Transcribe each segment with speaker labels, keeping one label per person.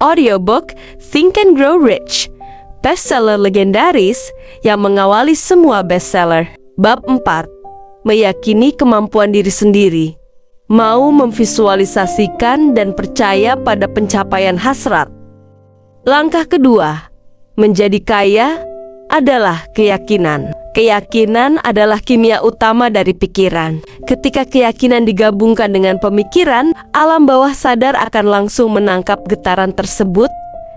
Speaker 1: audiobook Think and Grow Rich, bestseller legendaris yang mengawali semua bestseller. Bab 4. Meyakini kemampuan diri sendiri. Mau memvisualisasikan dan percaya pada pencapaian hasrat. Langkah kedua, menjadi kaya adalah keyakinan. Keyakinan adalah kimia utama dari pikiran. Ketika keyakinan digabungkan dengan pemikiran, alam bawah sadar akan langsung menangkap getaran tersebut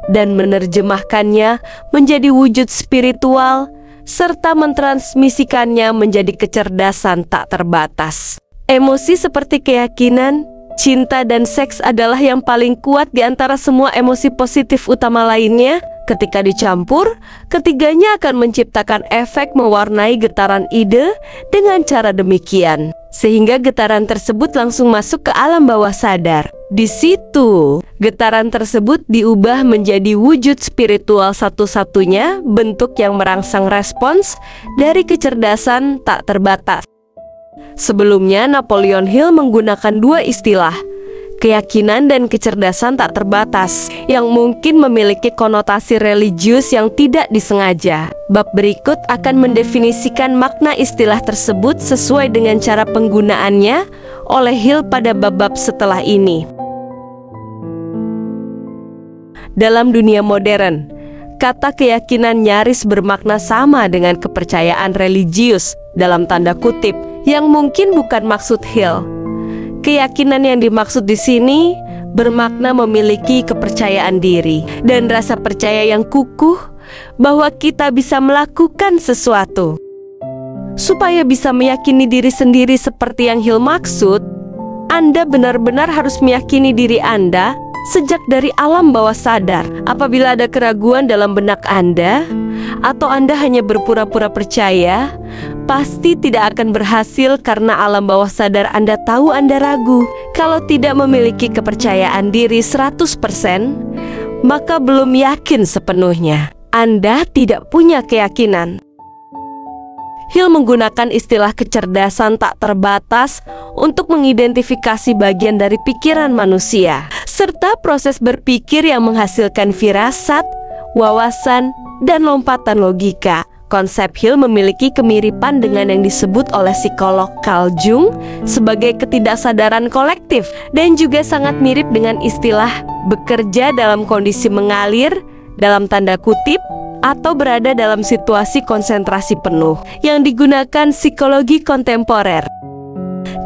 Speaker 1: dan menerjemahkannya menjadi wujud spiritual, serta mentransmisikannya menjadi kecerdasan tak terbatas. Emosi seperti keyakinan, cinta, dan seks adalah yang paling kuat di antara semua emosi positif utama lainnya. Ketika dicampur, ketiganya akan menciptakan efek mewarnai getaran ide dengan cara demikian, sehingga getaran tersebut langsung masuk ke alam bawah sadar. Di situ, getaran tersebut diubah menjadi wujud spiritual satu-satunya bentuk yang merangsang respons dari kecerdasan tak terbatas. Sebelumnya, Napoleon Hill menggunakan dua istilah, keyakinan dan kecerdasan tak terbatas, yang mungkin memiliki konotasi religius yang tidak disengaja. Bab berikut akan mendefinisikan makna istilah tersebut sesuai dengan cara penggunaannya oleh Hill pada bab-bab setelah ini. Dalam dunia modern, kata keyakinan nyaris bermakna sama dengan kepercayaan religius dalam tanda kutip, yang mungkin bukan maksud Hill. Keyakinan yang dimaksud di sini bermakna memiliki kepercayaan diri dan rasa percaya yang kukuh bahwa kita bisa melakukan sesuatu. Supaya bisa meyakini diri sendiri seperti yang Hill maksud, Anda benar-benar harus meyakini diri Anda sejak dari alam bawah sadar. Apabila ada keraguan dalam benak Anda, atau Anda hanya berpura-pura percaya, pasti tidak akan berhasil karena alam bawah sadar Anda tahu Anda ragu. Kalau tidak memiliki kepercayaan diri 100%, maka belum yakin sepenuhnya. Anda tidak punya keyakinan. Hill menggunakan istilah kecerdasan tak terbatas untuk mengidentifikasi bagian dari pikiran manusia, serta proses berpikir yang menghasilkan firasat, wawasan, dan lompatan logika. Konsep Hill memiliki kemiripan dengan yang disebut oleh psikolog Carl Jung sebagai ketidaksadaran kolektif, dan juga sangat mirip dengan istilah bekerja dalam kondisi mengalir, dalam tanda kutip, atau berada dalam situasi konsentrasi penuh yang digunakan psikologi kontemporer.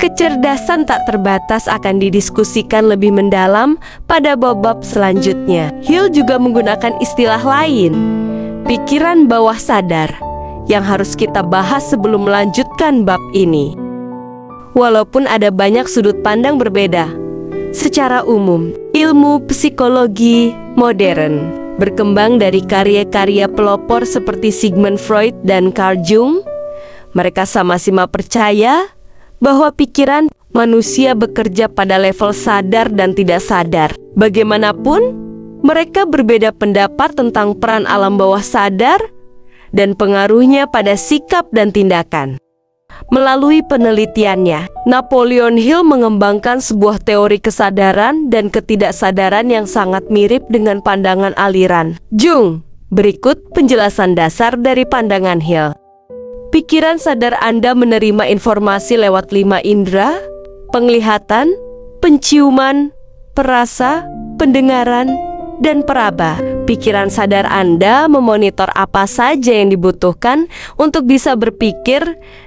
Speaker 1: Kecerdasan tak terbatas akan didiskusikan lebih mendalam pada bab-bab selanjutnya. Hill juga menggunakan istilah lain, pikiran bawah sadar, yang harus kita bahas sebelum melanjutkan bab ini. Walaupun ada banyak sudut pandang berbeda, secara umum, ilmu psikologi modern berkembang dari karya-karya pelopor seperti Sigmund Freud dan Carl Jung. Mereka sama-sama percaya bahwa pikiran manusia bekerja pada level sadar dan tidak sadar. Bagaimanapun, mereka berbeda pendapat tentang peran alam bawah sadar dan pengaruhnya pada sikap dan tindakan. Melalui penelitiannya, Napoleon Hill mengembangkan sebuah teori kesadaran dan ketidaksadaran yang sangat mirip dengan pandangan aliran Jung. Berikut penjelasan dasar dari pandangan Hill. Pikiran sadar Anda menerima informasi lewat 5 indera: penglihatan, penciuman, perasa, pendengaran, dan peraba. Pikiran sadar Anda memonitor apa saja yang dibutuhkan untuk bisa berpikir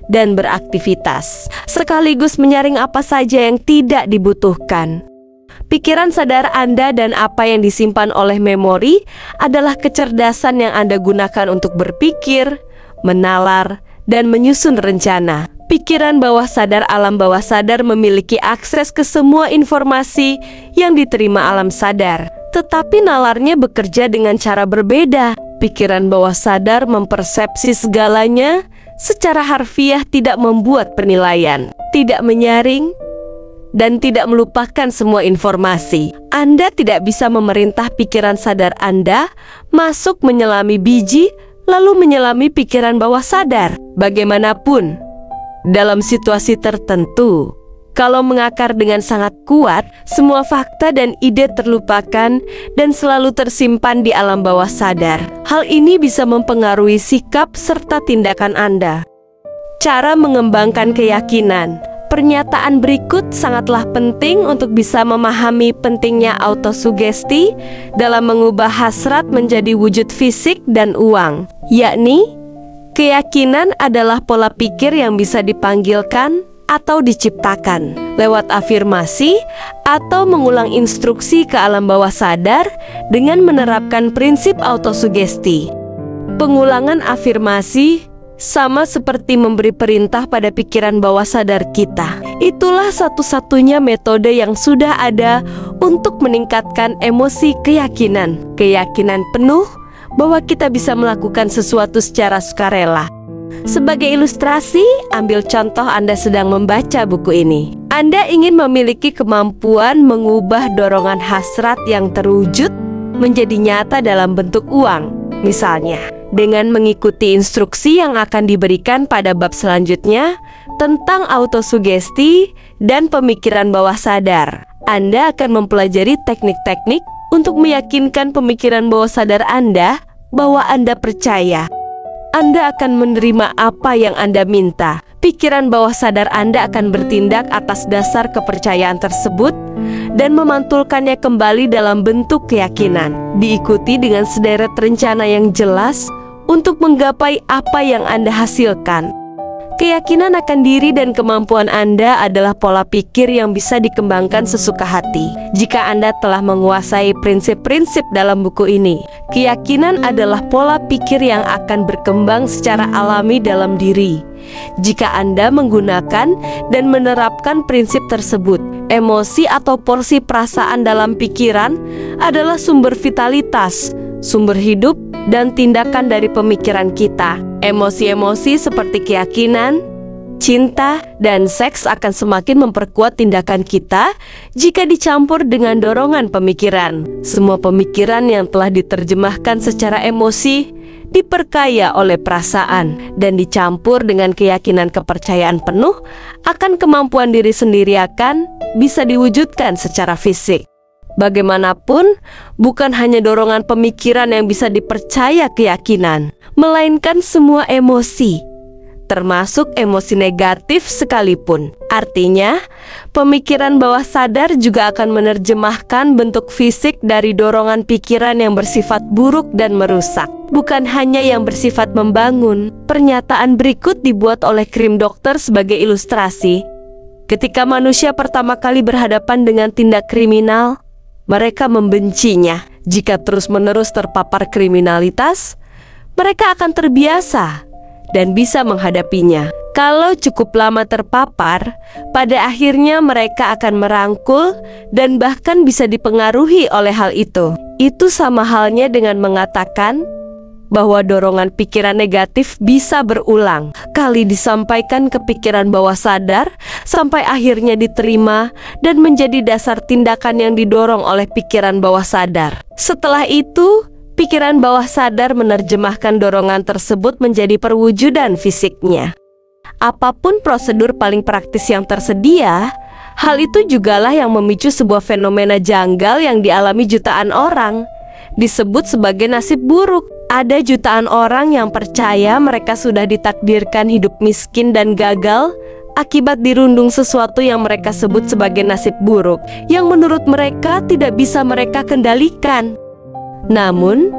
Speaker 1: dan beraktivitas, sekaligus menyaring apa saja yang tidak dibutuhkan. Pikiran sadar Anda dan apa yang disimpan oleh memori adalah kecerdasan yang Anda gunakan untuk berpikir, menalar, dan menyusun rencana. Pikiran bawah sadar alam bawah sadar memiliki akses ke semua informasi yang diterima alam sadar, tetapi nalarnya bekerja dengan cara berbeda. Pikiran bawah sadar mempersepsi segalanya secara harfiah, tidak membuat penilaian, tidak menyaring, dan tidak melupakan semua informasi. Anda tidak bisa memerintah pikiran sadar Anda masuk menyelami biji, lalu menyelami pikiran bawah sadar. Bagaimanapun, dalam situasi tertentu, Kalau mengakar dengan sangat kuat, semua fakta dan ide terlupakan dan selalu tersimpan di alam bawah sadar. Hal ini bisa mempengaruhi sikap serta tindakan Anda. Cara mengembangkan keyakinan. Pernyataan berikut sangatlah penting untuk bisa memahami pentingnya autosugesti dalam mengubah hasrat menjadi wujud fisik dan uang, yakni keyakinan adalah pola pikir yang bisa dipanggilkan atau diciptakan lewat afirmasi atau mengulang instruksi ke alam bawah sadar dengan menerapkan prinsip autosugesti. Pengulangan afirmasi sama seperti memberi perintah pada pikiran bawah sadar kita. Itulah satu-satunya metode yang sudah ada untuk meningkatkan emosi keyakinan. Keyakinan penuh bahwa kita bisa melakukan sesuatu secara sukarela. Sebagai ilustrasi, ambil contoh Anda sedang membaca buku ini. Anda ingin memiliki kemampuan mengubah dorongan hasrat yang terwujud menjadi nyata dalam bentuk uang. Misalnya, dengan mengikuti instruksi yang akan diberikan pada bab selanjutnya tentang autosugesti dan pemikiran bawah sadar. Anda akan mempelajari teknik-teknik untuk meyakinkan pemikiran bawah sadar Anda bahwa Anda percaya. Anda akan menerima apa yang Anda minta. Pikiran bawah sadar Anda akan bertindak atas dasar kepercayaan tersebut dan memantulkannya kembali dalam bentuk keyakinan. Diikuti dengan sederet rencana yang jelas untuk menggapai apa yang Anda hasilkan. Keyakinan akan diri dan kemampuan Anda adalah pola pikir yang bisa dikembangkan sesuka hati. Jika Anda telah menguasai prinsip-prinsip dalam buku ini, keyakinan adalah pola pikir yang akan berkembang secara alami dalam diri. Jika Anda menggunakan dan menerapkan prinsip tersebut, emosi atau porsi perasaan dalam pikiran adalah sumber vitalitas, sumber hidup, dan tindakan dari pemikiran kita. Emosi-emosi seperti keyakinan, cinta, dan seks akan semakin memperkuat tindakan kita jika dicampur dengan dorongan pemikiran. Semua pemikiran yang telah diterjemahkan secara emosi diperkaya oleh perasaan dan dicampur dengan keyakinan kepercayaan penuh akan kemampuan diri sendiri akan bisa diwujudkan secara fisik. Bagaimanapun, bukan hanya dorongan pemikiran yang bisa dipercaya keyakinan, melainkan semua emosi, termasuk emosi negatif sekalipun. Artinya, pemikiran bawah sadar juga akan menerjemahkan bentuk fisik dari dorongan pikiran yang bersifat buruk dan merusak, bukan hanya yang bersifat membangun. Pernyataan berikut dibuat oleh krim dokter sebagai ilustrasi. Ketika manusia pertama kali berhadapan dengan tindak kriminal, mereka membencinya. Jika terus-menerus terpapar kriminalitas, mereka akan terbiasa dan bisa menghadapinya. Kalau cukup lama terpapar, pada akhirnya mereka akan merangkul dan bahkan bisa dipengaruhi oleh hal itu. Itu sama halnya dengan mengatakan bahwa dorongan pikiran negatif bisa berulang kali disampaikan ke pikiran bawah sadar sampai akhirnya diterima dan menjadi dasar tindakan yang didorong oleh pikiran bawah sadar. Setelah itu, pikiran bawah sadar menerjemahkan dorongan tersebut menjadi perwujudan fisiknya. Apapun prosedur paling praktis yang tersedia, hal itu jugalah yang memicu sebuah fenomena janggal yang dialami jutaan orang, disebut sebagai nasib buruk. Ada jutaan orang yang percaya mereka sudah ditakdirkan hidup miskin dan gagal akibat dirundung sesuatu yang mereka sebut sebagai nasib buruk, yang menurut mereka tidak bisa mereka kendalikan. Namun,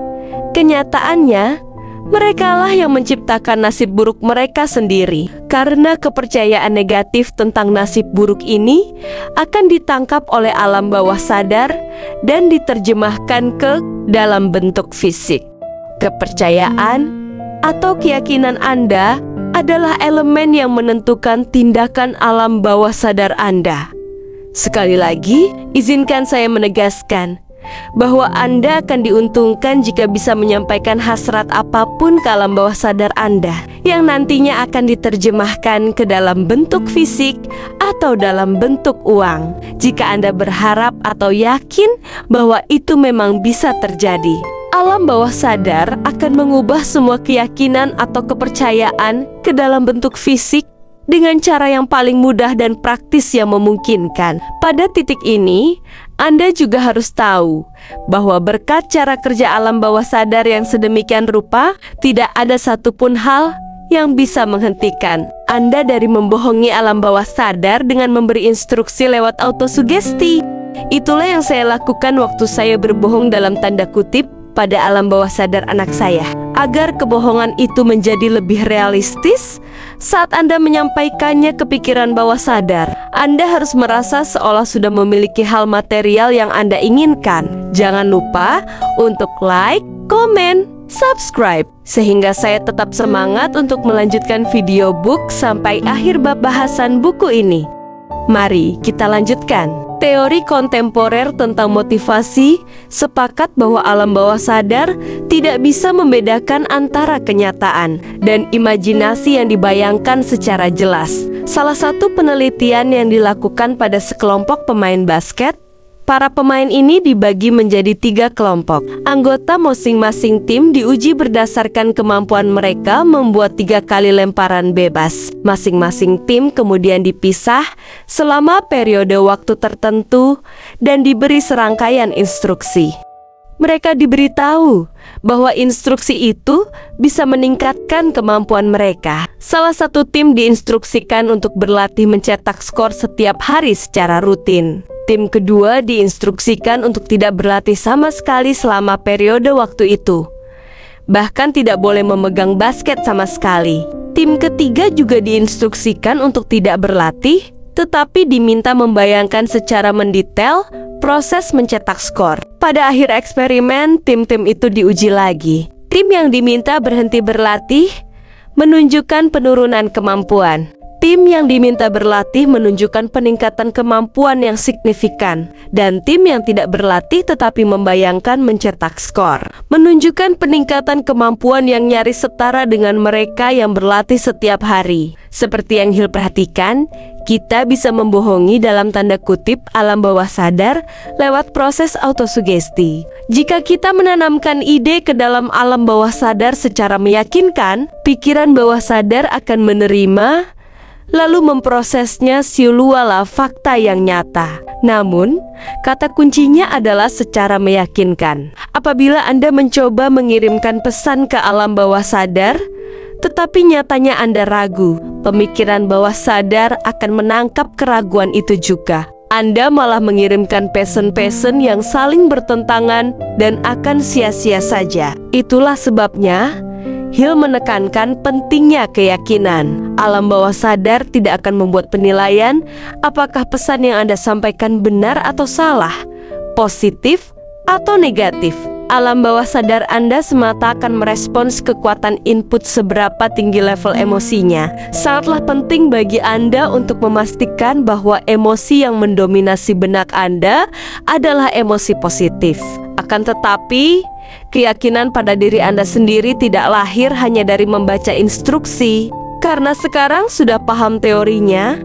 Speaker 1: kenyataannya, merekalah yang menciptakan nasib buruk mereka sendiri. Karena kepercayaan negatif tentang nasib buruk ini akan ditangkap oleh alam bawah sadar dan diterjemahkan ke dalam bentuk fisik. Kepercayaan atau keyakinan Anda adalah elemen yang menentukan tindakan alam bawah sadar Anda. Sekali lagi, izinkan saya menegaskan bahwa Anda akan diuntungkan jika bisa menyampaikan hasrat apapun ke alam bawah sadar Anda, yang nantinya akan diterjemahkan ke dalam bentuk fisik atau dalam bentuk uang, jika Anda berharap atau yakin bahwa itu memang bisa terjadi. Alam bawah sadar akan mengubah semua keyakinan atau kepercayaan ke dalam bentuk fisik dengan cara yang paling mudah dan praktis yang memungkinkan. Pada titik ini, Anda juga harus tahu bahwa berkat cara kerja alam bawah sadar yang sedemikian rupa, tidak ada satupun hal yang bisa menghentikan Anda dari membohongi alam bawah sadar dengan memberi instruksi lewat autosugesti. Itulah yang saya lakukan waktu saya berbohong dalam tanda kutip pada alam bawah sadar anak saya. Agar kebohongan itu menjadi lebih realistis, saat Anda menyampaikannya ke pikiran bawah sadar, Anda harus merasa seolah sudah memiliki hal material yang Anda inginkan. Jangan lupa untuk like, komen, subscribe, sehingga saya tetap semangat untuk melanjutkan video book sampai akhir bab bahasan buku ini. Mari kita lanjutkan. Teori kontemporer tentang motivasi sepakat bahwa alam bawah sadar tidak bisa membedakan antara kenyataan dan imajinasi yang dibayangkan secara jelas. Salah satu penelitian yang dilakukan pada sekelompok pemain basket, para pemain ini dibagi menjadi 3 kelompok. Anggota masing-masing tim diuji berdasarkan kemampuan mereka membuat 3 kali lemparan bebas. Masing-masing tim kemudian dipisah selama periode waktu tertentu dan diberi serangkaian instruksi. Mereka diberitahu bahwa instruksi itu bisa meningkatkan kemampuan mereka. Salah satu tim diinstruksikan untuk berlatih mencetak skor setiap hari secara rutin. Tim kedua diinstruksikan untuk tidak berlatih sama sekali selama periode waktu itu, bahkan tidak boleh memegang basket sama sekali. Tim ketiga juga diinstruksikan untuk tidak berlatih, tetapi diminta membayangkan secara mendetail proses mencetak skor. Pada akhir eksperimen, tim-tim itu diuji lagi. Tim yang diminta berhenti berlatih menunjukkan penurunan kemampuan. Tim yang diminta berlatih menunjukkan peningkatan kemampuan yang signifikan, dan tim yang tidak berlatih tetapi membayangkan mencetak skor menunjukkan peningkatan kemampuan yang nyaris setara dengan mereka yang berlatih setiap hari. Seperti yang Hill perhatikan, kita bisa membohongi dalam tanda kutip alam bawah sadar lewat proses autosugesti. Jika kita menanamkan ide ke dalam alam bawah sadar secara meyakinkan, pikiran bawah sadar akan menerima lalu memprosesnya siluala fakta yang nyata. Namun, kata kuncinya adalah secara meyakinkan. Apabila Anda mencoba mengirimkan pesan ke alam bawah sadar, tetapi nyatanya Anda ragu, pemikiran bawah sadar akan menangkap keraguan itu juga. Anda malah mengirimkan pesan-pesan yang saling bertentangan dan akan sia-sia saja. Itulah sebabnya Hill menekankan pentingnya keyakinan. Alam bawah sadar tidak akan membuat penilaian apakah pesan yang Anda sampaikan benar atau salah, positif atau negatif. Alam bawah sadar Anda semata akan merespons kekuatan input seberapa tinggi level emosinya. Sangatlah penting bagi Anda untuk memastikan bahwa emosi yang mendominasi benak Anda adalah emosi positif. Akan tetapi, keyakinan pada diri Anda sendiri tidak lahir hanya dari membaca instruksi. Karena sekarang sudah paham teorinya,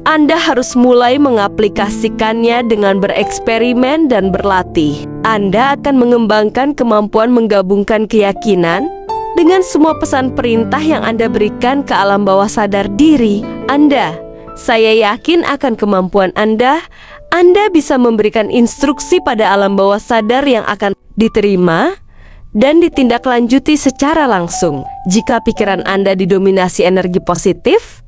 Speaker 1: Anda harus mulai mengaplikasikannya dengan bereksperimen dan berlatih. Anda akan mengembangkan kemampuan menggabungkan keyakinan dengan semua pesan perintah yang Anda berikan ke alam bawah sadar diri Anda. Saya yakin akan kemampuan Anda bisa memberikan instruksi pada alam bawah sadar yang akan diterima dan ditindaklanjuti secara langsung. Jika pikiran Anda didominasi energi positif,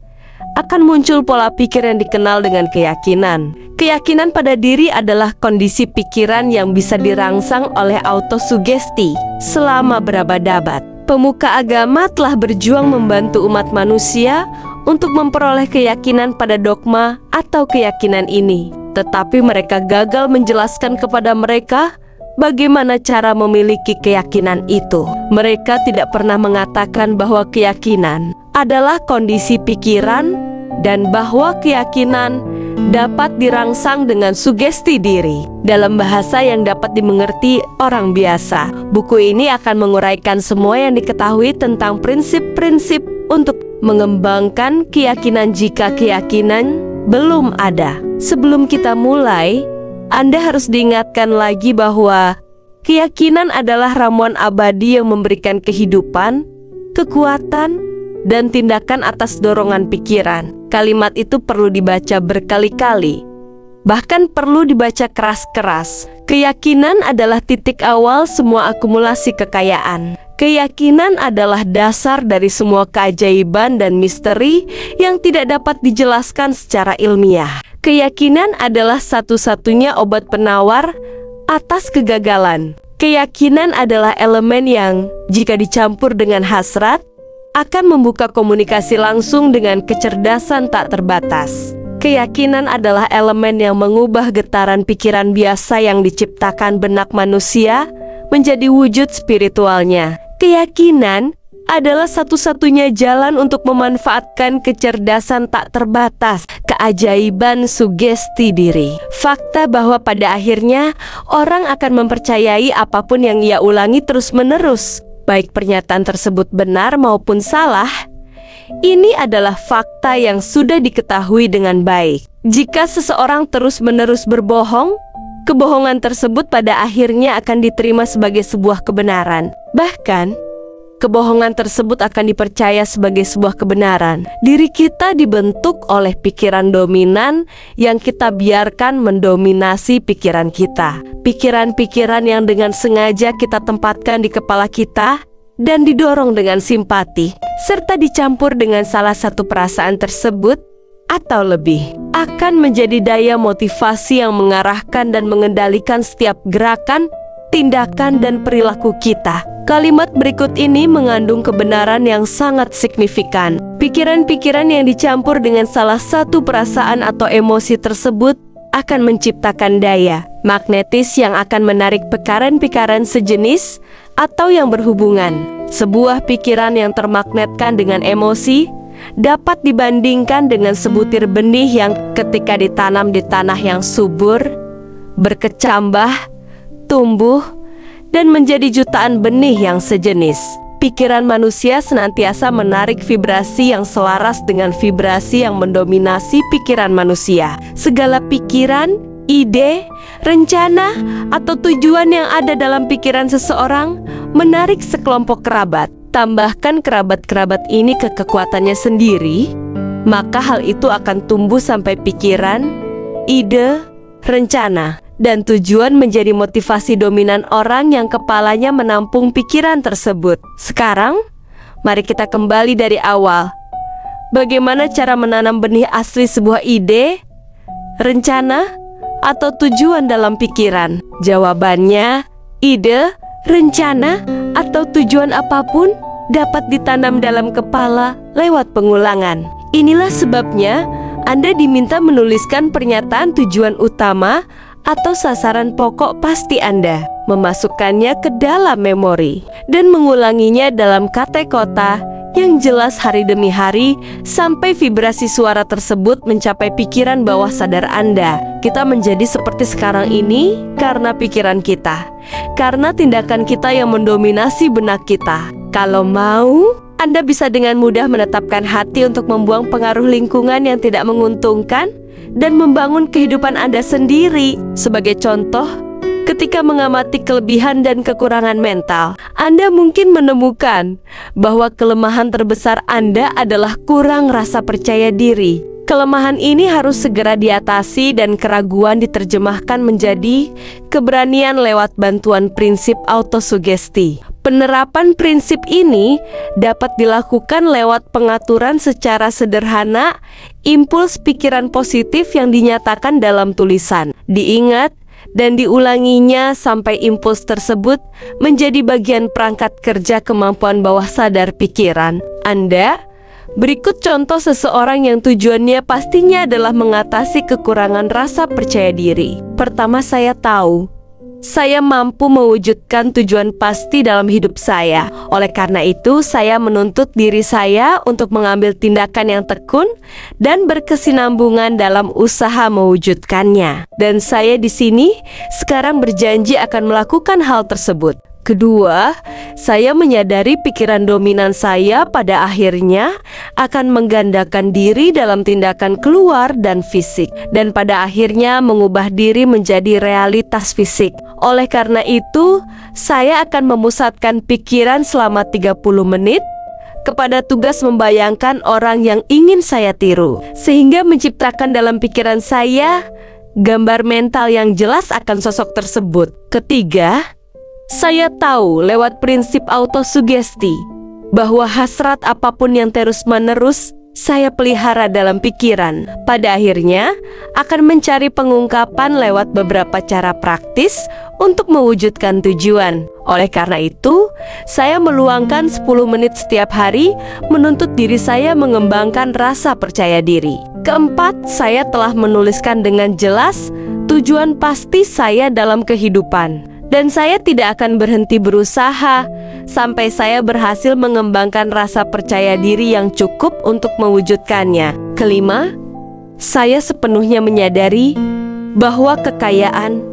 Speaker 1: akan muncul pola pikir yang dikenal dengan keyakinan. Keyakinan pada diri adalah kondisi pikiran yang bisa dirangsang oleh autosugesti selama berabad-abad. Pemuka agama telah berjuang membantu umat manusia untuk memperoleh keyakinan pada dogma atau keyakinan ini, tetapi mereka gagal menjelaskan kepada mereka bagaimana cara memiliki keyakinan itu. Mereka tidak pernah mengatakan bahwa keyakinan adalah kondisi pikiran dan bahwa keyakinan dapat dirangsang dengan sugesti diri dalam bahasa yang dapat dimengerti orang biasa. Buku ini akan menguraikan semua yang diketahui tentang prinsip-prinsip untuk mengembangkan keyakinan jika keyakinan belum ada. Sebelum kita mulai, Anda harus diingatkan lagi bahwa keyakinan adalah ramuan abadi yang memberikan kehidupan, kekuatan, dan tindakan atas dorongan pikiran. Kalimat itu perlu dibaca berkali-kali, bahkan perlu dibaca keras-keras. Keyakinan adalah titik awal semua akumulasi kekayaan. Keyakinan adalah dasar dari semua keajaiban dan misteri yang tidak dapat dijelaskan secara ilmiah. Keyakinan adalah satu-satunya obat penawar atas kegagalan. Keyakinan adalah elemen yang, jika dicampur dengan hasrat, akan membuka komunikasi langsung dengan kecerdasan tak terbatas. Keyakinan adalah elemen yang mengubah getaran pikiran biasa yang diciptakan benak manusia menjadi wujud spiritualnya. Keyakinan adalah satu-satunya jalan untuk memanfaatkan kecerdasan tak terbatas, keajaiban sugesti diri. Fakta bahwa pada akhirnya orang akan mempercayai apapun yang ia ulangi terus-menerus, baik pernyataan tersebut benar maupun salah. Ini adalah fakta yang sudah diketahui dengan baik. Jika seseorang terus-menerus berbohong, kebohongan tersebut pada akhirnya akan diterima sebagai sebuah kebenaran. Bahkan, kebohongan tersebut akan dipercaya sebagai sebuah kebenaran. Diri kita dibentuk oleh pikiran dominan yang kita biarkan mendominasi pikiran kita. Pikiran-pikiran yang dengan sengaja kita tempatkan di kepala kita dan didorong dengan simpati, serta dicampur dengan salah satu perasaan tersebut atau lebih, akan menjadi daya motivasi yang mengarahkan dan mengendalikan setiap gerakan, tindakan, dan perilaku kita. Kalimat berikut ini mengandung kebenaran yang sangat signifikan. Pikiran-pikiran yang dicampur dengan salah satu perasaan atau emosi tersebut akan menciptakan daya magnetis yang akan menarik pikiran-pikiran sejenis atau yang berhubungan. Sebuah pikiran yang termagnetkan dengan emosi dapat dibandingkan dengan sebutir benih yang ketika ditanam di tanah yang subur, berkecambah, tumbuh, dan menjadi jutaan benih yang sejenis. Pikiran manusia senantiasa menarik vibrasi yang selaras dengan vibrasi yang mendominasi pikiran manusia. Segala pikiran, ide, rencana, atau tujuan yang ada dalam pikiran seseorang menarik sekelompok kerabat. Tambahkan kerabat-kerabat ini ke kekuatannya sendiri, maka hal itu akan tumbuh sampai pikiran, ide, rencana, dan tujuan menjadi motivasi dominan orang yang kepalanya menampung pikiran tersebut. Sekarang, mari kita kembali dari awal. Bagaimana cara menanam benih asli sebuah ide, rencana, atau tujuan dalam pikiran? Jawabannya, ide, rencana, atau tujuan apapun dapat ditanam dalam kepala lewat pengulangan. Inilah sebabnya Anda diminta menuliskan pernyataan tujuan utama atau sasaran pokok pasti Anda, memasukkannya ke dalam memori, dan mengulanginya dalam kata-kata yang jelas hari demi hari sampai vibrasi suara tersebut mencapai pikiran bawah sadar Anda. Kita menjadi seperti sekarang ini karena pikiran kita, karena tindakan kita yang mendominasi benak kita. Kalau mau, Anda bisa dengan mudah menetapkan hati untuk membuang pengaruh lingkungan yang tidak menguntungkan dan membangun kehidupan Anda sendiri. Sebagai contoh, ketika mengamati kelebihan dan kekurangan mental, Anda mungkin menemukan bahwa kelemahan terbesar Anda adalah kurang rasa percaya diri. Kelemahan ini harus segera diatasi dan keraguan diterjemahkan menjadi keberanian lewat bantuan prinsip autosugesti. Penerapan prinsip ini dapat dilakukan lewat pengaturan secara sederhana impuls pikiran positif yang dinyatakan dalam tulisan. Diingat dan diulanginya sampai impuls tersebut menjadi bagian perangkat kerja kemampuan bawah sadar pikiran Anda. Berikut contoh seseorang yang tujuannya pastinya adalah mengatasi kekurangan rasa percaya diri. Pertama, saya tahu saya mampu mewujudkan tujuan pasti dalam hidup saya. Oleh karena itu, saya menuntut diri saya untuk mengambil tindakan yang tekun dan berkesinambungan dalam usaha mewujudkannya. Dan saya di sini sekarang berjanji akan melakukan hal tersebut. Kedua, saya menyadari pikiran dominan saya pada akhirnya akan menggandakan diri dalam tindakan keluar dan fisik, dan pada akhirnya mengubah diri menjadi realitas fisik. Oleh karena itu, saya akan memusatkan pikiran selama 30 menit kepada tugas membayangkan orang yang ingin saya tiru, sehingga menciptakan dalam pikiran saya gambar mental yang jelas akan sosok tersebut. Ketiga, saya tahu lewat prinsip autosugesti bahwa hasrat apapun yang terus-menerus saya pelihara dalam pikiran, pada akhirnya akan mencari pengungkapan lewat beberapa cara praktis untuk mewujudkan tujuan. Oleh karena itu, saya meluangkan 10 menit setiap hari menuntut diri saya mengembangkan rasa percaya diri. Keempat, saya telah menuliskan dengan jelas tujuan pasti saya dalam kehidupan. Dan saya tidak akan berhenti berusaha sampai saya berhasil mengembangkan rasa percaya diri yang cukup untuk mewujudkannya. Kelima, saya sepenuhnya menyadari bahwa kekayaan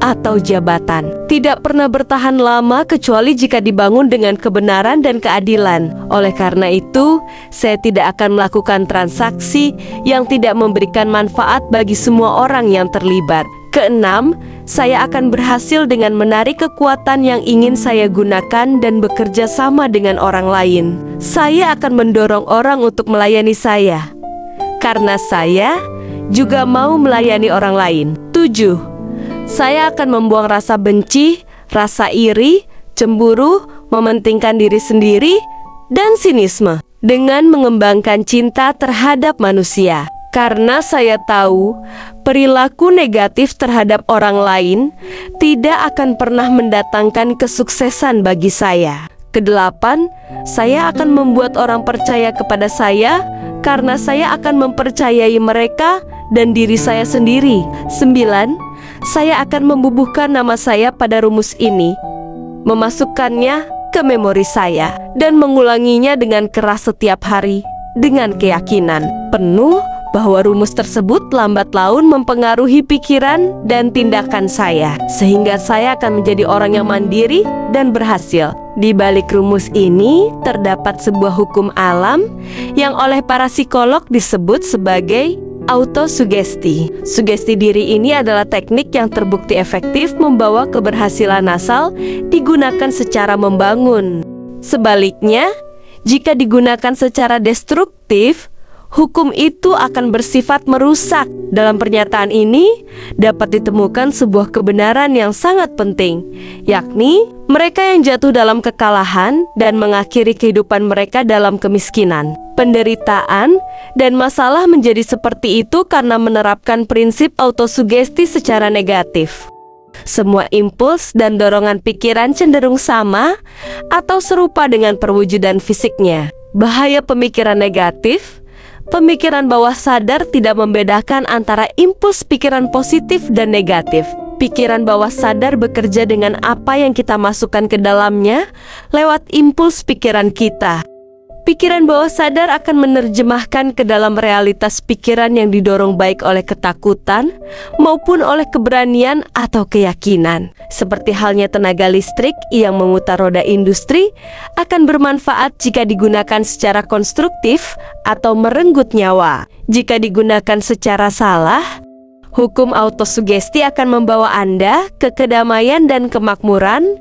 Speaker 1: atau jabatan tidak pernah bertahan lama kecuali jika dibangun dengan kebenaran dan keadilan. Oleh karena itu, saya tidak akan melakukan transaksi yang tidak memberikan manfaat bagi semua orang yang terlibat. Keenam, saya akan berhasil dengan menarik kekuatan yang ingin saya gunakan dan bekerja sama dengan orang lain. Saya akan mendorong orang untuk melayani saya, karena saya juga mau melayani orang lain. 7. Saya akan membuang rasa benci, rasa iri, cemburu, mementingkan diri sendiri, dan sinisme dengan mengembangkan cinta terhadap manusia. Karena saya tahu perilaku negatif terhadap orang lain tidak akan pernah mendatangkan kesuksesan bagi saya. Kedelapan, saya akan membuat orang percaya kepada saya karena saya akan mempercayai mereka dan diri saya sendiri. 9. Saya akan membubuhkan nama saya pada rumus ini, memasukkannya ke memori saya, dan mengulanginya dengan keras setiap hari dengan keyakinan penuh bahwa rumus tersebut lambat laun mempengaruhi pikiran dan tindakan saya, sehingga saya akan menjadi orang yang mandiri dan berhasil. Di balik rumus ini terdapat sebuah hukum alam yang oleh para psikolog disebut sebagai autosugesti. Sugesti diri ini adalah teknik yang terbukti efektif membawa keberhasilan asal digunakan secara membangun. Sebaliknya, jika digunakan secara destruktif, hukum itu akan bersifat merusak. Dalam pernyataan ini dapat ditemukan sebuah kebenaran yang sangat penting, yakni mereka yang jatuh dalam kekalahan dan mengakhiri kehidupan mereka dalam kemiskinan, penderitaan, dan masalah menjadi seperti itu karena menerapkan prinsip autosugesti secara negatif. Semua impuls dan dorongan pikiran cenderung sama atau serupa dengan perwujudan fisiknya. Bahaya pemikiran negatif: pemikiran bawah sadar tidak membedakan antara impuls pikiran positif dan negatif. Pikiran bawah sadar bekerja dengan apa yang kita masukkan ke dalamnya lewat impuls pikiran kita. Pikiran bawah sadar akan menerjemahkan ke dalam realitas pikiran yang didorong baik oleh ketakutan maupun oleh keberanian atau keyakinan. Seperti halnya tenaga listrik yang memutar roda industri akan bermanfaat jika digunakan secara konstruktif atau merenggut nyawa. Jika digunakan secara salah, hukum autosugesti akan membawa Anda ke kedamaian dan kemakmuran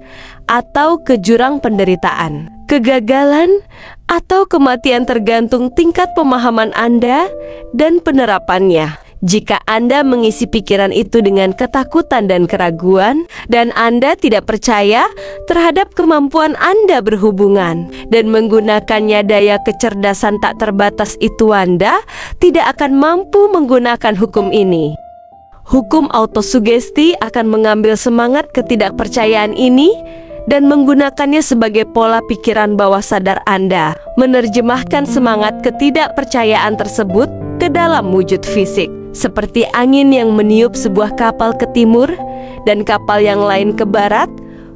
Speaker 1: atau ke jurang penderitaan, kegagalan, atau kematian tergantung tingkat pemahaman Anda dan penerapannya. Jika Anda mengisi pikiran itu dengan ketakutan dan keraguan, dan Anda tidak percaya terhadap kemampuan Anda berhubungan dan menggunakannya daya kecerdasan tak terbatas itu, Anda tidak akan mampu menggunakan hukum ini. Hukum autosugesti akan mengambil semangat ketidakpercayaan ini dan menggunakannya sebagai pola pikiran bawah sadar Anda, menerjemahkan semangat ketidakpercayaan tersebut ke dalam wujud fisik. Seperti angin yang meniup sebuah kapal ke timur dan kapal yang lain ke barat,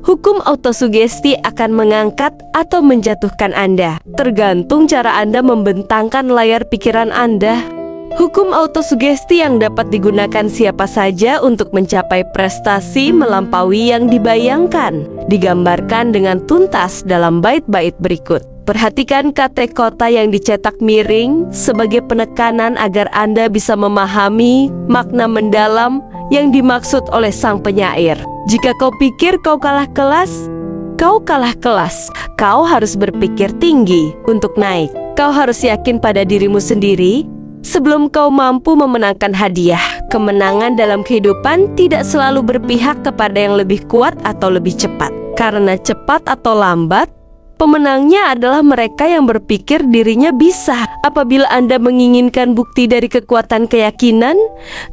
Speaker 1: hukum autosugesti akan mengangkat atau menjatuhkan Anda, tergantung cara Anda membentangkan layar pikiran Anda. Hukum autosugesti yang dapat digunakan siapa saja untuk mencapai prestasi melampaui yang dibayangkan, digambarkan dengan tuntas dalam bait-bait berikut. Perhatikan kata kota yang dicetak miring sebagai penekanan agar Anda bisa memahami makna mendalam yang dimaksud oleh sang penyair. Jika kau pikir kau kalah kelas, Kau kalah kelas, kau harus berpikir tinggi untuk naik. Kau harus yakin pada dirimu sendiri sebelum kau mampu memenangkan hadiah. Kemenangan dalam kehidupan tidak selalu berpihak kepada yang lebih kuat atau lebih cepat. Karena cepat atau lambat, pemenangnya adalah mereka yang berpikir dirinya bisa. Apabila Anda menginginkan bukti dari kekuatan keyakinan,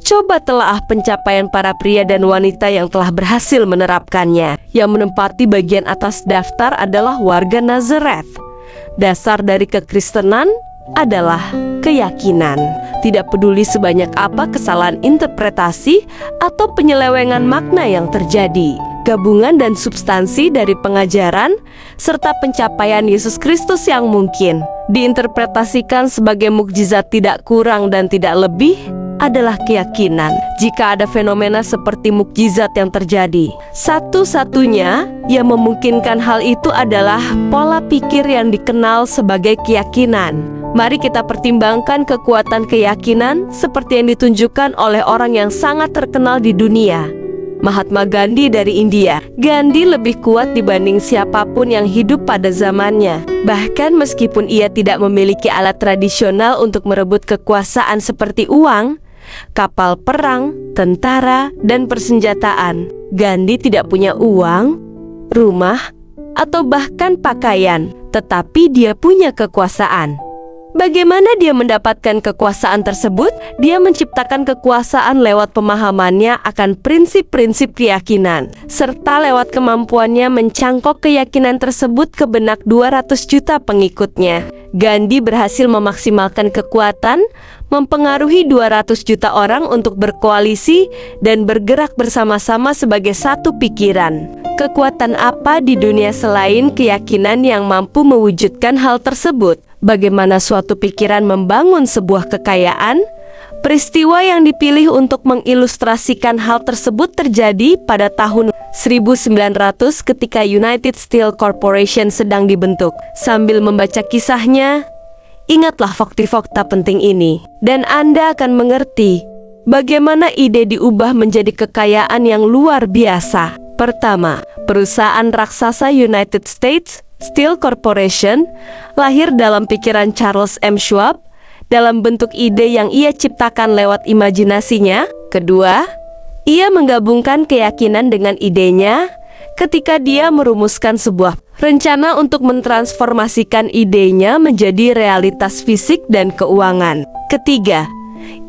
Speaker 1: coba telaah pencapaian para pria dan wanita yang telah berhasil menerapkannya. Yang menempati bagian atas daftar adalah warga Nazareth. Dasar dari kekristenan adalah keyakinan. Tidak peduli sebanyak apa kesalahan interpretasi atau penyelewengan makna yang terjadi, gabungan dan substansi dari pengajaran serta pencapaian Yesus Kristus yang mungkin diinterpretasikan sebagai mukjizat tidak kurang dan tidak lebih adalah keyakinan. Jika ada fenomena seperti mukjizat yang terjadi, satu-satunya yang memungkinkan hal itu adalah pola pikir yang dikenal sebagai keyakinan. Mari kita pertimbangkan kekuatan keyakinan seperti yang ditunjukkan oleh orang yang sangat terkenal di dunia, Mahatma Gandhi dari India. Gandhi lebih kuat dibanding siapapun yang hidup pada zamannya. Bahkan meskipun ia tidak memiliki alat tradisional untuk merebut kekuasaan seperti uang, kapal perang, tentara, dan persenjataan, Gandhi tidak punya uang, rumah, atau bahkan pakaian, tetapi dia punya kekuasaan. Bagaimana dia mendapatkan kekuasaan tersebut? Dia menciptakan kekuasaan lewat pemahamannya akan prinsip-prinsip keyakinan, serta lewat kemampuannya mencangkok keyakinan tersebut ke benak 200 juta pengikutnya. Gandhi berhasil memaksimalkan kekuatan, mempengaruhi 200 juta orang untuk berkoalisi dan bergerak bersama-sama sebagai satu pikiran. Kekuatan apa di dunia selain keyakinan yang mampu mewujudkan hal tersebut? Bagaimana suatu pikiran membangun sebuah kekayaan? Peristiwa yang dipilih untuk mengilustrasikan hal tersebut terjadi pada tahun 1900 ketika United Steel Corporation sedang dibentuk. Sambil membaca kisahnya, ingatlah fakta-fakta penting ini, dan Anda akan mengerti bagaimana ide diubah menjadi kekayaan yang luar biasa. Pertama, perusahaan raksasa United States Steel Corporation lahir dalam pikiran Charles M. Schwab dalam bentuk ide yang ia ciptakan lewat imajinasinya. Kedua, ia menggabungkan keyakinan dengan idenya ketika dia merumuskan sebuah rencana untuk mentransformasikan idenya menjadi realitas fisik dan keuangan. Ketiga,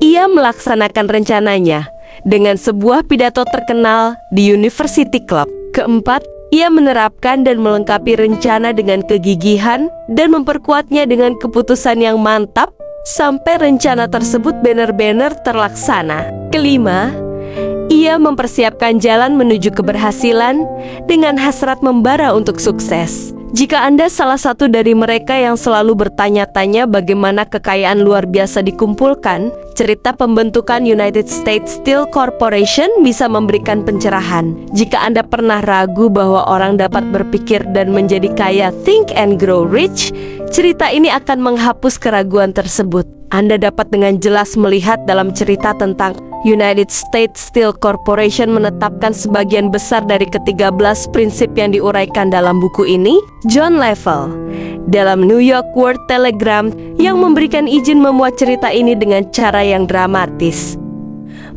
Speaker 1: ia melaksanakan rencananya dengan sebuah pidato terkenal di University Club. Keempat, ia menerapkan dan melengkapi rencana dengan kegigihan dan memperkuatnya dengan keputusan yang mantap sampai rencana tersebut benar-benar terlaksana. Kelima, ia mempersiapkan jalan menuju keberhasilan dengan hasrat membara untuk sukses. Jika Anda salah satu dari mereka yang selalu bertanya-tanya bagaimana kekayaan luar biasa dikumpulkan, cerita pembentukan United States Steel Corporation bisa memberikan pencerahan. Jika Anda pernah ragu bahwa orang dapat berpikir dan menjadi kaya, think and grow rich, cerita ini akan menghapus keraguan tersebut. Anda dapat dengan jelas melihat dalam cerita tentang United States Steel Corporation menetapkan sebagian besar dari ke-13 prinsip yang diuraikan dalam buku ini. John Level dalam New York World Telegram yang memberikan izin memuat cerita ini dengan cara yang dramatis,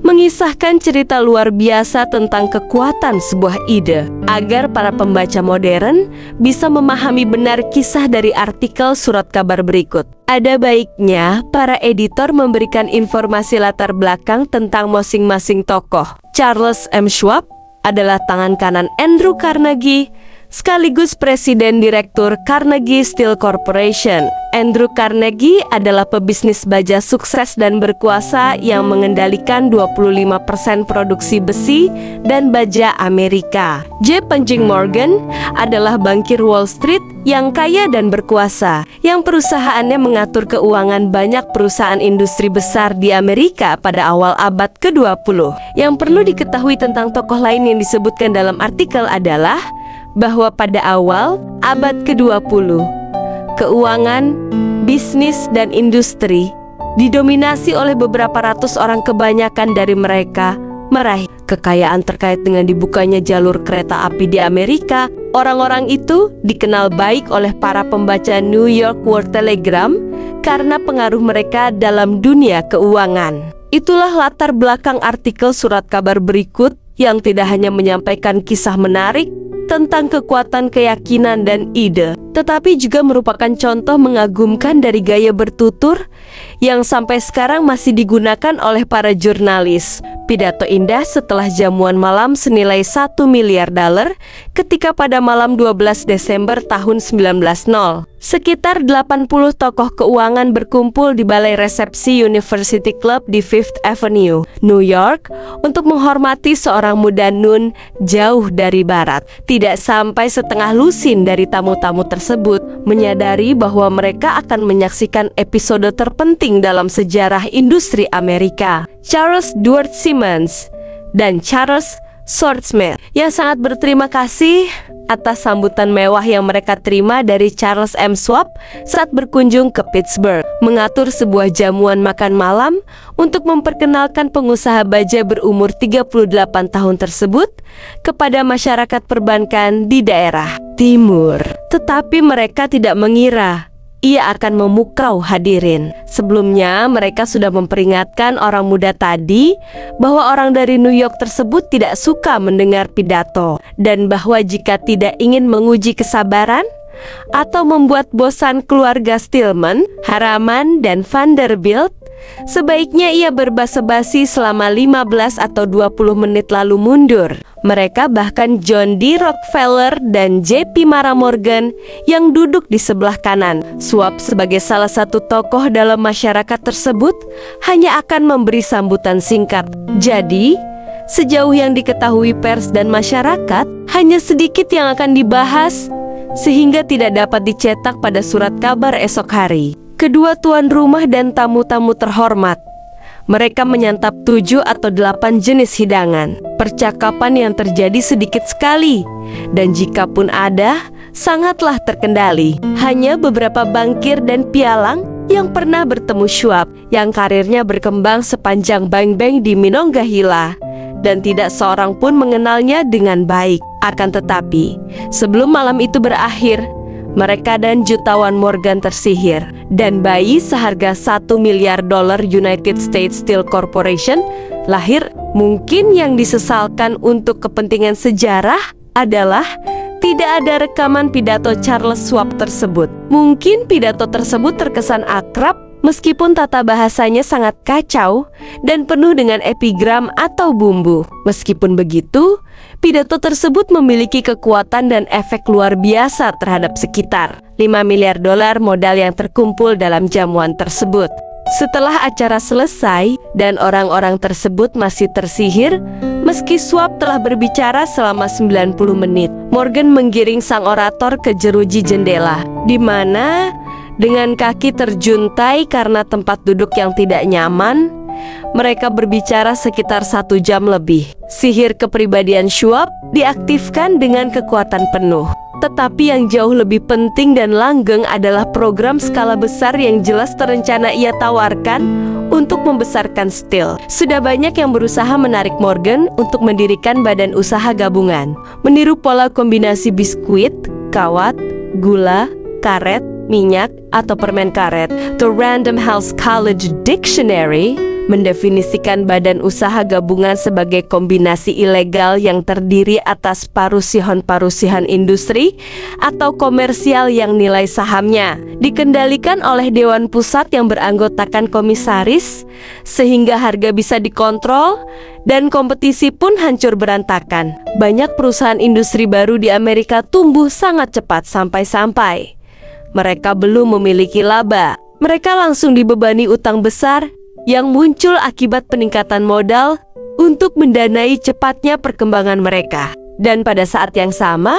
Speaker 1: mengisahkan cerita luar biasa tentang kekuatan sebuah ide, agar para pembaca modern bisa memahami benar kisah dari artikel surat kabar berikut. Ada baiknya para editor memberikan informasi latar belakang tentang masing-masing tokoh. Charles M. Schwab adalah tangan kanan Andrew Carnegie, sekaligus Presiden Direktur Carnegie Steel Corporation. Andrew Carnegie adalah pebisnis baja sukses dan berkuasa yang mengendalikan 25% produksi besi dan baja Amerika. J. Punching Morgan adalah bankir Wall Street yang kaya dan berkuasa, yang perusahaannya mengatur keuangan banyak perusahaan industri besar di Amerika pada awal abad ke-20. Yang perlu diketahui tentang tokoh lain yang disebutkan dalam artikel adalah bahwa pada awal abad ke-20, keuangan, bisnis, dan industri didominasi oleh beberapa ratus orang. Kebanyakan dari mereka meraih kekayaan terkait dengan dibukanya jalur kereta api di Amerika. Orang-orang itu dikenal baik oleh para pembaca New York World Telegram karena pengaruh mereka dalam dunia keuangan. Itulah latar belakang artikel surat kabar berikut yang tidak hanya menyampaikan kisah menarik tentang kekuatan keyakinan dan ide, tetapi juga merupakan contoh mengagumkan dari gaya bertutur yang sampai sekarang masih digunakan oleh para jurnalis. Pidato indah setelah jamuan malam senilai $1 miliar ketika pada malam 12 Desember tahun 1900. Sekitar 80 tokoh keuangan berkumpul di balai resepsi University Club di Fifth Avenue, New York untuk menghormati seorang muda nun jauh dari barat. Tidak sampai setengah lusin dari tamu-tamu tersebut menyadari bahwa mereka akan menyaksikan episode terpenting dalam sejarah industri Amerika. Charles Edward Simmons dan Charles Swartzman yang sangat berterima kasih atas sambutan mewah yang mereka terima dari Charles M. Schwab saat berkunjung ke Pittsburgh, mengatur sebuah jamuan makan malam untuk memperkenalkan pengusaha baja berumur 38 tahun tersebut kepada masyarakat perbankan di daerah timur. Tetapi mereka tidak mengira ia akan memukau hadirin. Sebelumnya mereka sudah memperingatkan orang muda tadi bahwa orang dari New York tersebut tidak suka mendengar pidato, dan bahwa jika tidak ingin menguji kesabaran atau membuat bosan keluarga Stillman, Harriman, dan Vanderbilt, sebaiknya ia berbasa-basi selama 15 atau 20 menit lalu mundur. Mereka bahkan John D. Rockefeller dan J.P. Mara Morgan yang duduk di sebelah kanan. Schwab sebagai salah satu tokoh dalam masyarakat tersebut hanya akan memberi sambutan singkat. Jadi, sejauh yang diketahui pers dan masyarakat, hanya sedikit yang akan dibahas sehingga tidak dapat dicetak pada surat kabar esok hari. Kedua tuan rumah dan tamu-tamu terhormat, mereka menyantap 7 atau 8 jenis hidangan. Percakapan yang terjadi sedikit sekali, dan jika pun ada, sangatlah terkendali. Hanya beberapa bankir dan pialang yang pernah bertemu Schwab, yang karirnya berkembang sepanjang bank-bank di Monongahela, dan tidak seorang pun mengenalnya dengan baik. Akan tetapi, sebelum malam itu berakhir, mereka dan jutawan Morgan tersihir, dan bayi seharga $1 miliar United States Steel Corporation lahir. Mungkin yang disesalkan untuk kepentingan sejarah adalah tidak ada rekaman pidato Charles Schwab tersebut. Mungkin pidato tersebut terkesan akrab meskipun tata bahasanya sangat kacau dan penuh dengan epigram atau bumbu. Meskipun begitu, pidato tersebut memiliki kekuatan dan efek luar biasa terhadap sekitar $5 miliar modal yang terkumpul dalam jamuan tersebut. Setelah acara selesai dan orang-orang tersebut masih tersihir, meski Schwab telah berbicara selama 90 menit, Morgan menggiring sang orator ke jeruji jendela, di mana dengan kaki terjuntai karena tempat duduk yang tidak nyaman, mereka berbicara sekitar 1 jam lebih. Sihir kepribadian Schwab diaktifkan dengan kekuatan penuh. Tetapi yang jauh lebih penting dan langgeng adalah program skala besar yang jelas terencana ia tawarkan untuk membesarkan Steel. Sudah banyak yang berusaha menarik Morgan untuk mendirikan badan usaha gabungan, meniru pola kombinasi biskuit, kawat, gula, karet, minyak, atau permen karet. The Random House College Dictionary mendefinisikan badan usaha gabungan sebagai kombinasi ilegal yang terdiri atas parusihan-parusihan industri atau komersial yang nilai sahamnya dikendalikan oleh Dewan Pusat yang beranggotakan komisaris, sehingga harga bisa dikontrol dan kompetisi pun hancur berantakan. Banyak perusahaan industri baru di Amerika tumbuh sangat cepat sampai-sampai mereka belum memiliki laba. Mereka langsung dibebani utang besar yang muncul akibat peningkatan modal untuk mendanai cepatnya perkembangan mereka. Dan pada saat yang sama,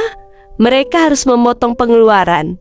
Speaker 1: mereka harus memotong pengeluaran,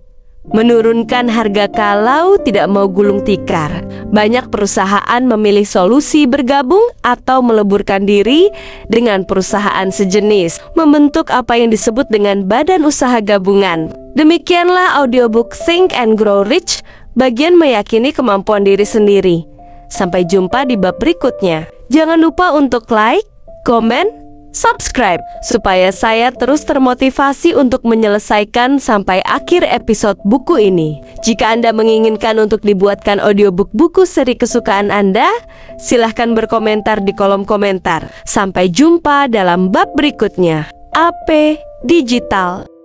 Speaker 1: menurunkan harga kalau tidak mau gulung tikar. Banyak perusahaan memilih solusi bergabung atau meleburkan diri dengan perusahaan sejenis, membentuk apa yang disebut dengan badan usaha gabungan. Demikianlah audiobook Think and Grow Rich, bagian meyakini kemampuan diri sendiri. Sampai jumpa di bab berikutnya. Jangan lupa untuk like, komen, subscribe, supaya saya terus termotivasi untuk menyelesaikan sampai akhir episode buku ini. Jika Anda menginginkan untuk dibuatkan audiobook buku seri kesukaan Anda, silahkan berkomentar di kolom komentar. Sampai jumpa dalam bab berikutnya. AP Digital.